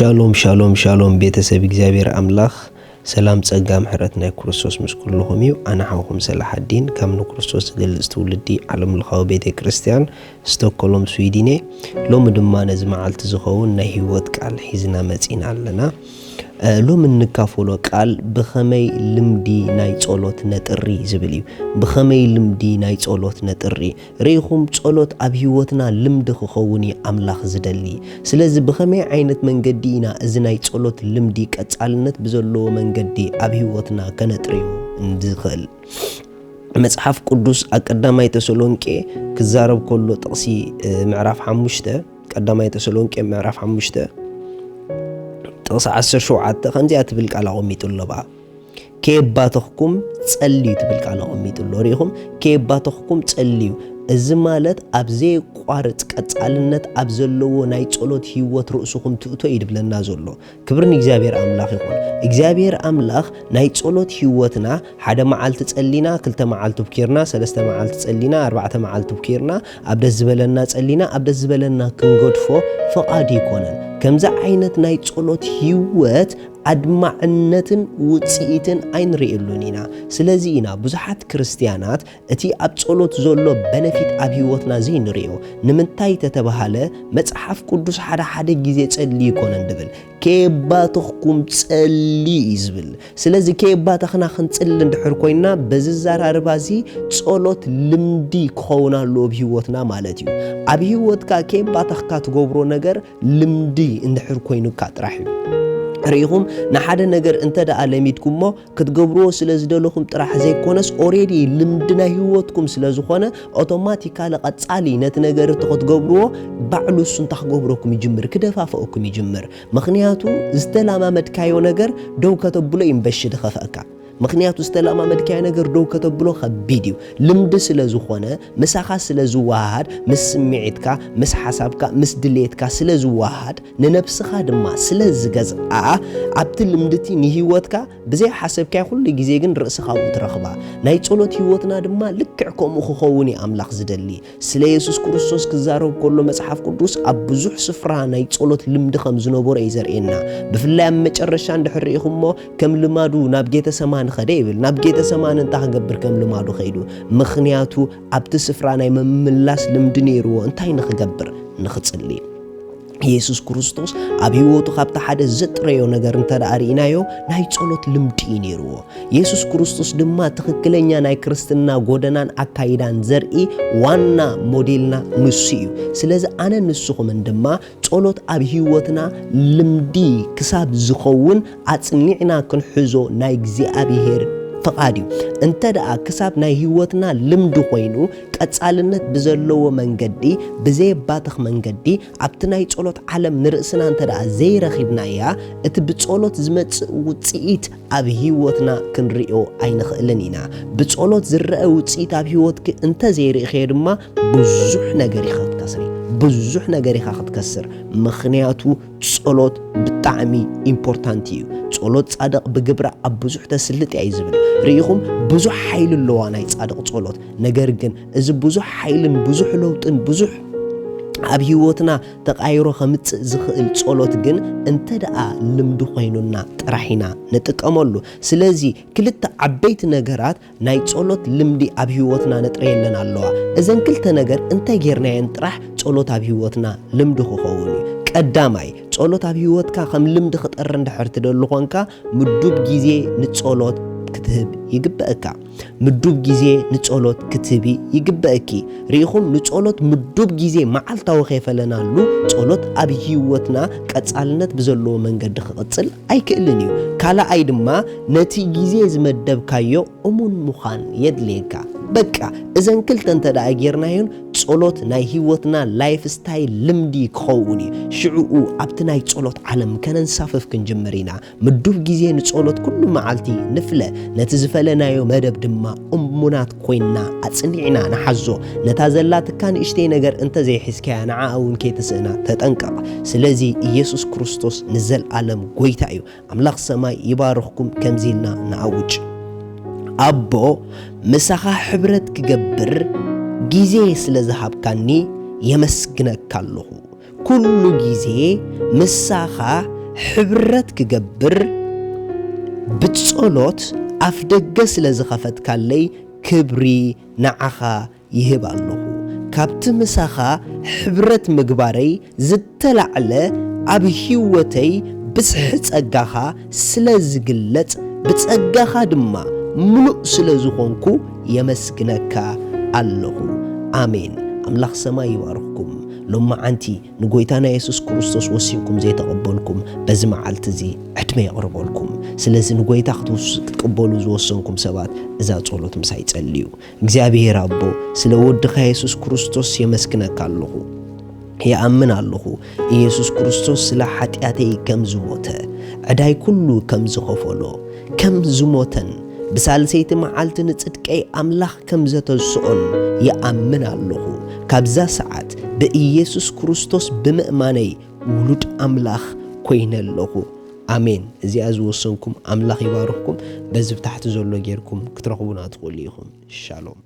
ሻሎም ሻሎም ሻሎም ቤተሰብ እግዚአብሔር አምላኽ ሰላም ጸጋ ምሕረት ናይ ክርስቶስ ምስ ኩልኹም እዩ ኣነ ሓውኹም ሰላሐዲን ከም ንክርስቶስ ዝገልጽ ትውልዲ ዓለም ለኻዊ ቤተ ክርስቲያን ስቶክሆልም ስዊድን ሎሚ ድማ ነዚ መዓልቲ ዝኸውን ናይ ህይወት ቃል ሒዝና መጺና ኣለና ሎሚ ንካፈሎ ቃል ብኸመይ ልምዲ ናይ ጸሎት ነጥሪ ዝብል እዩ ብኸመይ ልምዲ ናይ ጸሎት ነጥሪ ርኢኹም ጸሎት ኣብ ህይወትና ልምዲ ክኸውን ኣምላኽ ዝደሊ ስለዚ ብኸመይ ዓይነት መንገዲ ኢና እዚ ናይ ጸሎት ልምዲ ቀጻልነት ብዘለዎ መንገዲ ኣብ ህይወትና ከነጥሪዩ እንድኽእል መጽሐፍ ቅዱስ ቀዳማይ ተሰሎንቄ ክዛረብ ከሎ ጥቕሲ ምዕራፍ 5 ቀዳማይ ተሰሎንቄ ምዕራፍ 5 ጥቕሲ 17 ከምዚ ትብል ቃል ኣቐሚጡሎ በኣ ከየባተኽኩም ጸልዩ ትብል ቃል ኣቐሚጡሎ ርኢኹም ከየባተኽኩም ጸልዩ እዚ ማለት ኣብ ዘይቋርጽ ቀጻልነት ኣብ ዘለዎ ናይ ጸሎት ህይወት ርእስኹም ትእቶ ይድብለና ዘሎ ክብርን እግዚአብሔር ኣምላኽ ይኹን እግዚአብሔር ኣምላኽ ናይ ጸሎት ህይወትና ሓደ መዓልቲ ጸሊና ክልተ መዓልቲ ብኬርና ሰለስተ መዓልቲ ጸሊና ኣርባዕተ መዓልቲ ብኬርና ኣብ ደስ ዝበለና ጸሊና ኣብ ደስ ዝበለና ክንገድፎ ፈቃድ ይኮነን ከምዛ ዓይነት ናይ ጸሎት ህይወት ኣድማዕነትን ውጽኢትን ኣይንሪእሉን ኢና ስለዚ ኢና ብዙሓት ክርስቲያናት እቲ ኣብ ጸሎት ዘሎ በነፊት ኣብ ህይወትና ዘይንሪኦ ንምንታይ ተተባሃለ መጽሐፍ ቅዱስ ሓደ ግዜ ጸልይ ይኮነን ድብል ከየባተኽኩም ጸልይ ይዝብል ስለዚ ከየባተኽና ክንጽል እንድሕር ኮይና በዚ ዘራርባዚ ጸሎት ልምዲ ክኸውናሉ ኣብ ህይወትና ማለት እዩ ኣብ ህይወትካ ከየባተኽካ ትገብሮ ነገር ልምዲ እንድሕር ኮይኑካ ጥራሕ እዩ ርኢኹም ንሓደ ነገር እንተ ደኣ ለሚድኩሞ ክትገብርዎ ስለ ዝደለኹም ጥራሕ ዘይኮነስ ኦሬዲ ልምድና ህይወትኩም ስለ ዝኾነ ኦቶማቲካሊ ቀጻሊ ነቲ ነገር ክትገብርዎ ባዕሉ እሱ እንታኽገብረኩም ይጅምር ክደፋፈአኩም ይጅምር ምኽንያቱ ዝተለማመድካዮ ነገር ደው ከተብሎ ይንበሽድ ኸፈእካ ምኽንያቱ ዝተለማመድካዮ ነገር ደው ከተብሎ ኸቢድ እዩ ልምዲ ስለ ዝኾነ ምሳኻ ስለ ዝዋሃድ ምስ ስምዒትካ ምስ ሓሳብካ ምስ ድሌትካ ስለ ዝዋሃድ ንነፍስኻ ድማ ስለ ዝገዝኣ ኣብቲ ልምድቲ ንህይወትካ ብዘይ ሓሰብካ ኩሉ ግዜ ግን ርእስኻ ትረኽባ ናይ ጸሎት ህይወትና ድማ ልክዕ ከምኡ ክኸውን ኣምላኽ ዝደሊ ስለ ኢየሱስ ክርስቶስ ክዛረብ ከሎ መጽሐፍ ቅዱስ ኣብ ብዙሕ ስፍራ ናይ ጸሎት ልምዲ ከም ዝነበሮ እዩ ዘርኤና ብፍላይ ኣብ መጨረሻ እንድሕር ርኢኹሞ ከም ልማዱ ናብ ጌተ ሰማን خدي يبل نبجيت سمان انت هجبر كم لمادو خيدو مخنياتو عبد سفرة ناي مملاس لمدنيرو انتي نخجبر نختصلي ኢየሱስ ክርስቶስ ኣብ ህይወቱ ካብታ ሓደ ዝጥረዮ ነገር እንተዳሪናዮ ናይ ጸሎት ልምዲ ነይርዎ ኢየሱስ ክርስቶስ ድማ ትክክለኛ ናይ ክርስትና ጎደናን አካይዳን ዘርኢ ዋና ሞዴልና ንሱ እዩ ስለዚ ኣነ ንሱኹም ድማ ጸሎት ኣብ ህይወትና ልምዲ ክሳብ ዝኸውን አጽኒዕና ክንሕዞ ናይ እግዚአብሔር فقاديو انت دا كساب ناي هيوتنا لمدو خوينو قصالنت بزلو منغدي بزي باتخ منغدي ابتناي ጸሎት ዓለም ንርእስና انت دا زي رخيبنايا ات بጸሎት ዝመጽ ውጽኢት ኣብ ህይወትና ክንሪኦ ኣይንኽእልን ኢና ብጸሎት ዝረአ ውጽኢት ኣብ ህይወትክ እንተ ዘይርኢኸ ድማ ብዙሕ ነገር ይኸትከስሪ ብዙሕ ነገር ይኸትከስር ምኽንያቱ ጸሎት ብጣዕሚ ኢምፖርታንት እዩ ጸሎት ጻድቕ ብግብራ ኣብ ብዙሕ ተስልጥ ይዝብል ርኢኹም ብዙሕ ኃይል ኣለዋ ናይ ጻድቕ ጸሎት ነገር ግን እዚ ብዙሕ ኃይልን ብዙሕ ለውጥን ብዙሕ ኣብ ህይወትና ተቃይሮ ከምጽእ ዝኽእል ጸሎት ግን እንተ ደኣ ልምዲ ኮይኑና ጥራሒና ንጥቀመሉ ስለዚ ክልተ ዓበይቲ ነገራት ናይ ጸሎት ልምዲ ኣብ ህይወትና ነጥረየለን ኣለዋ እዘን ክልተ ነገር እንታይ ጌርናየን ጥራሕ ጸሎት ኣብ ህይወትና ልምዲ ክኸውን ቀዳማይ ጸሎት ኣብ ህይወትካ ከም ልምዲ ክጠር እንድሕር ትደሊ ኮንካ ምዱብ ግዜ ንጸሎት ክትህብ ይግበአካ ምዱብ ግዜ ንጸሎት ክትህቢ ይግበአኪ ርኢኹም ንጸሎት ምዱብ ግዜ መዓልታዊ ኸይፈለናሉ ጸሎት ኣብ ህይወትና ቀጻልነት ብዘለዎ መንገዲ ክቕጽል ኣይክእልን እዩ ካልኣይ ድማ ነቲ ግዜ ዝመደብካዮ እሙን ምዃን የድልየካ በቃ እዘን ክልተ እንተ ደኣ ጌርናዮን ጸሎት ናይ ህይወትና ላይፍ ስታይል ልምዲ ክኸውን ሽዑኡ ኣብቲ ናይ ጸሎት ዓለም ከነንሳፈፍ ክንጅምር ኢና ምዱብ ግዜ ንጸሎት ኩሉ መዓልቲ ንፍለ ነቲ ዝፈለናዮ መደብ ድማ እሙናት ኮይና አጽኒዕና ንሓዞ ነታ ዘላትካ ንእሽተይ ነገር እንተ ዘይሕስከያ ንዓ እውን ከይትስእና ተጠንቀቕ ስለዚ ኢየሱስ ክርስቶስ ንዘለዓለም ጎይታ እዩ ኣምላኽ ሰማይ ይባርኽኩም ከምዚልና ንኣውጅ አቦ ምሳኻ ሕብረት ክገብር ጊዜ ስለ ዝሃብካኒ የመስግነካ ኣለኹ ኩሉ ጊዜ ምሳኻ ሕብረት ክገብር ብጸሎት ኣፍ ደገ ስለ ዝኸፈትካለይ ክብሪ ንዓኻ ይህብ ኣለኹ ካብቲ ምሳኻ ሕብረት ምግባረይ ዝተላዕለ ኣብ ህይወተይ ብስሒ ጸጋኻ ስለ ዝግለጽ ብጸጋኻ ድማ ምሉእ ስለ ዝኾንኩ የመስግነካ ኣለኹ ኣሜን ኣምላኽ ሰማይ ይባርኽኩም ሎማዓንቲ ንጎይታና ኢየሱስ ክርስቶስ ወሲንኩም ዘይተቐበልኩም በዚ መዓልቲ እዚ ዕድመ የቕርበልኩም ስለዚ ንጎይታ ክትቀበሉ ዝወሰንኩም ሰባት እዛ ጸሎት ምሳይ ጸልዩ እግዚአብሔር አቦ ስለ ወድኻ ኢየሱስ ክርስቶስ የመስግነካ ኣለኹ يأمن الله ኢየሱስ ክርስቶስ ስለ ኃጢአተይ ከም ዝሞተ ዕዳይ ኩሉ ከም ዝኸፈሎ ከም ዝሞተን ብሳልሰይቲ መዓልቲ ንጽድቀይ ኣምላኽ ከም ዘተስኦን ይኣምን ኣለኹ ካብዛ ሰዓት በኢየሱስ ክርስቶስ ብምእማነይ ውሉድ ኣምላኽ ኮይነለኹ ኣሜን እዚኣ ዝወሰንኩም ኣምላኽ ይባርኽኩም በዚ ታሕቲ ዘሎ ጌርኩም ክትረኽቡና ትኽእሉ ኢኹም ሻሎም